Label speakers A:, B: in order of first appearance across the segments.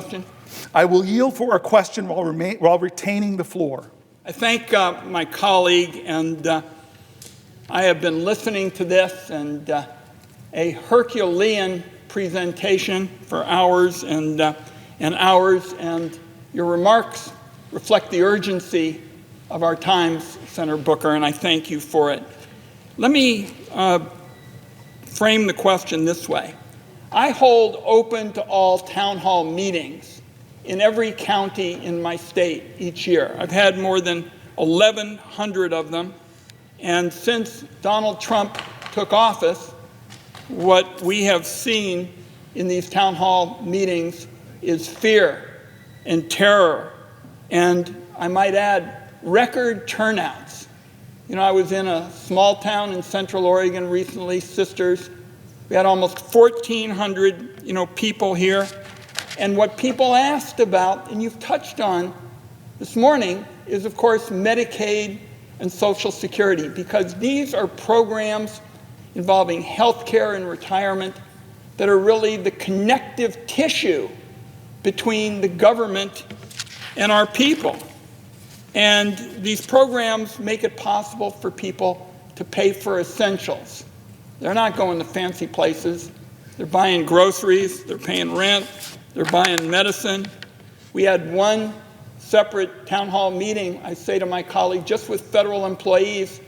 A: question?
B: I will yield for a question while retaining the floor.
A: I thank my colleague, and I have been listening to this, and a Herculean presentation for hours and hours, and your remarks reflect the urgency of our times, Senator Booker, and I thank you for it. Let me frame the question this way. I hold open to all town hall meetings in every county in my state each year. I've had more than 1,100 of them, and since Donald Trump took office, what we have seen in these town hall meetings is fear and terror, and I might add, record turnouts. You know, I was in a small town in Central Oregon recently, Sisters. We had almost 1,400, people here. And what people asked about, and you've touched on this morning, is, of course, Medicaid and Social Security, because these are programs involving health care and retirement that are really the connective tissue between the government and our people. And these programs make it possible for people to pay for essentials. They're not going to fancy places. They're buying groceries, they're paying rent, they're buying medicine. We had one separate town hall meeting, I say to my colleague, just with federal employees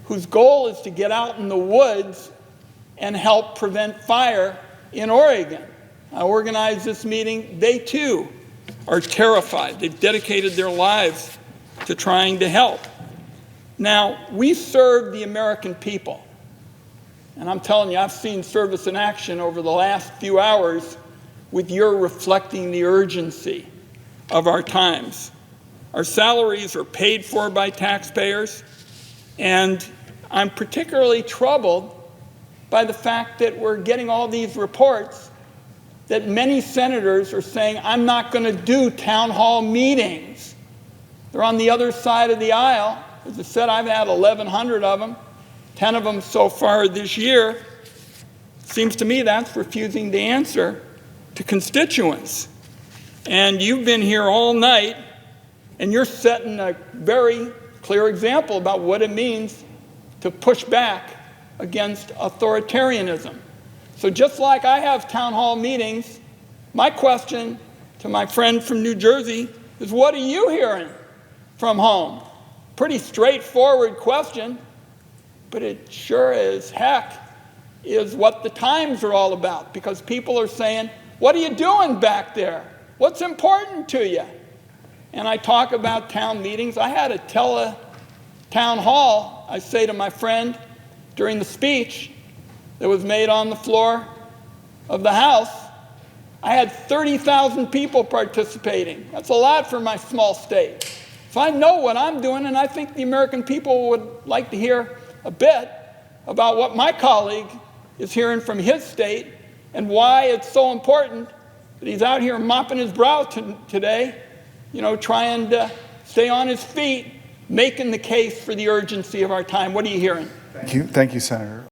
A: whose goal is to get out in the woods and help prevent fire in Oregon. I organized this meeting. They too are terrified. They've dedicated their lives to trying to help. Now, we serve the American people. And I'm telling you, I've seen service in action over the last few hours with your reflecting the urgency of our times. Our salaries are paid for by taxpayers, and I'm particularly troubled by the fact that we're getting all these reports that many senators are saying, I'm not going to do town hall meetings. They're on the other side of the aisle. As I said, I've had 1,100 of them, 10 of them so far this year. Seems to me that's refusing to answer to constituents. And you've been here all night, and you're setting a very clear example about what it means to push back against authoritarianism. So just like I have town hall meetings, my question to my friend from New Jersey is, what are you hearing from home? Pretty straightforward question, but it sure as heck is what the times are all about, because people are saying, what are you doing back there? What's important to you? And I talk about town meetings. I had a town hall, I say to my friend, during the speech that was made on the floor of the House. I had 30,000 people participating. That's a lot for my small state. So I know what I'm doing, and I think the American people would like to hear a bit about what my colleague is hearing from his state and why it's so important that he's out here mopping his brow today, trying to stay on his feet, making the case for the urgency of our time. What are you hearing?
B: Thank you, Senator.